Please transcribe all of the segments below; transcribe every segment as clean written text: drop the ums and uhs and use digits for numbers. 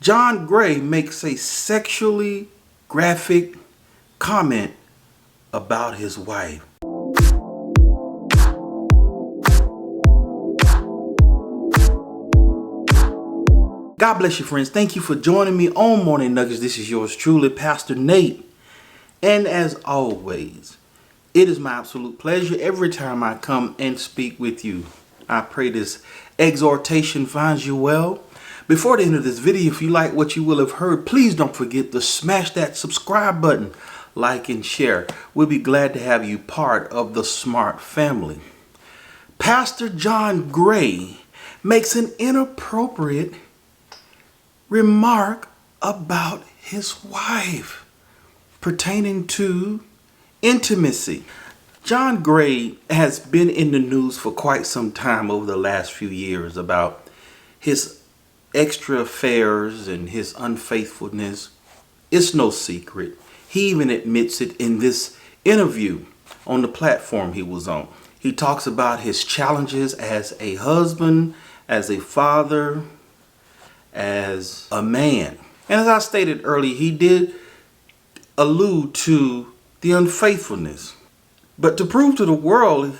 John Gray makes a sexually graphic comment about his wife. God bless you, friends. Thank you for joining me on Morning Nuggets. This is yours truly, Pastor Nate. And as always, it is my absolute pleasure every time I come and speak with you. I pray this exhortation finds you well. Before the end of this video, if you like what you will have heard, please don't forget to smash that subscribe button, like and share. We'll be glad to have you part of the smart family. Pastor John Gray makes an inappropriate remark about his wife pertaining to intimacy. John Gray has been in the news for quite some time over the last few years about his extra affairs and his unfaithfulness. It's no secret. He even admits it in this interview on the platform he was on. He talks about his challenges as a husband, as a father, as a man. And as I stated earlier, he did allude to the unfaithfulness. But to prove to the world,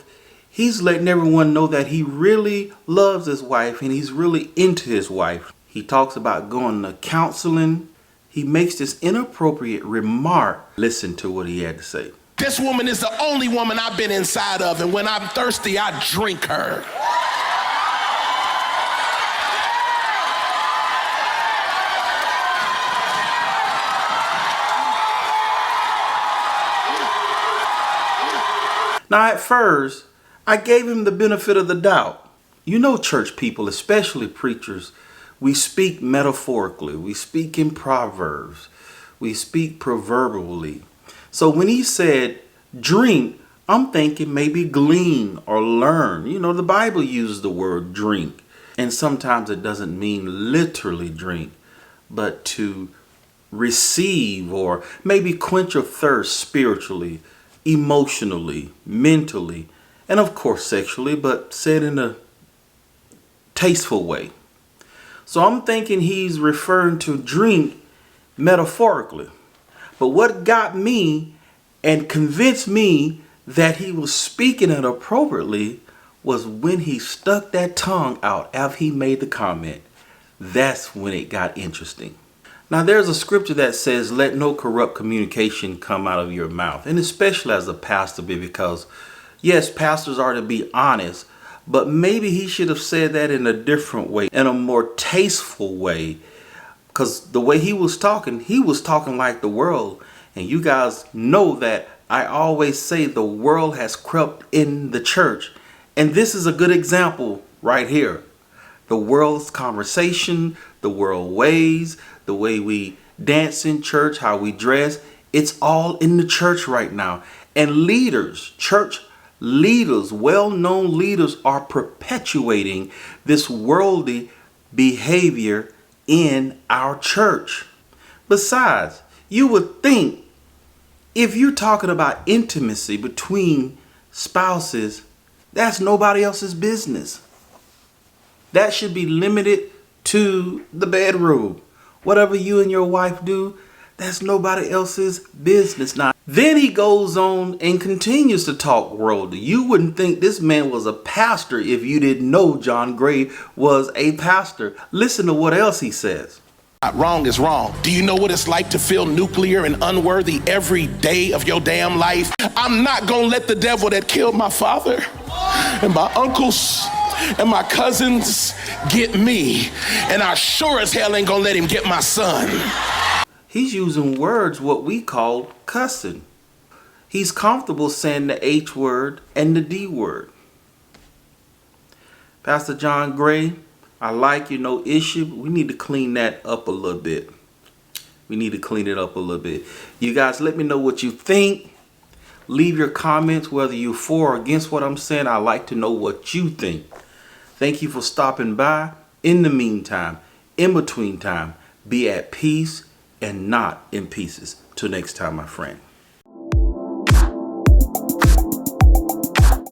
he's letting everyone know that he really loves his wife and he's really into his wife. He talks about going to counseling. He makes this inappropriate remark. Listen to what he had to say. This woman is the only woman I've been inside of, and when I'm thirsty, I drink her. Now, at first, I gave him the benefit of the doubt. You know, church people, especially preachers, we speak metaphorically. We speak in proverbs. We speak proverbially. So when he said drink, I'm thinking maybe glean or learn. You know, the Bible uses the word drink. And sometimes it doesn't mean literally drink, but to receive or maybe quench your thirst spiritually, emotionally, mentally, and of course sexually, but said in a tasteful way. So I'm thinking he's referring to drink metaphorically. But what got me and convinced me that he was speaking it appropriately was when he stuck that tongue out after he made the comment. That's when it got interesting. Now, there's a scripture that says, let no corrupt communication come out of your mouth. And especially as a pastor, because yes, pastors are to be honest, but maybe he should have said that in a different way, in a more tasteful way. Because the way he was talking like the world. And you guys know that I always say the world has crept in the church. And this is a good example right here. The world's conversation, the world ways, the way we dance in church, how we dress, it's all in the church right now. And leaders, church leaders, well-known leaders are perpetuating this worldly behavior in our church. Besides, you would think if you're talking about intimacy between spouses, that's nobody else's business. That should be limited to the bedroom. Whatever you and your wife do, that's nobody else's business. Now, then he goes on and continues to talk worldly. You wouldn't think this man was a pastor if you didn't know John Gray was a pastor. Listen to what else he says. Wrong is wrong. Do you know what it's like to feel nuclear and unworthy every day of your damn life? I'm not gonna let the devil that killed my father and my uncles and my cousins get me, and I sure as hell ain't gonna let him get my son. He's using words what we call cussing. He's comfortable saying the H word and the D word. Pastor John Gray, I like you, no issue. We need to clean that up a little bit. We need to clean it up a little bit. You guys, let me know what you think. Leave your comments, whether you're for or against what I'm saying. I like to know what you think. Thank you for stopping by. In the meantime, in between time, be at peace and not in pieces. Till next time, my friend.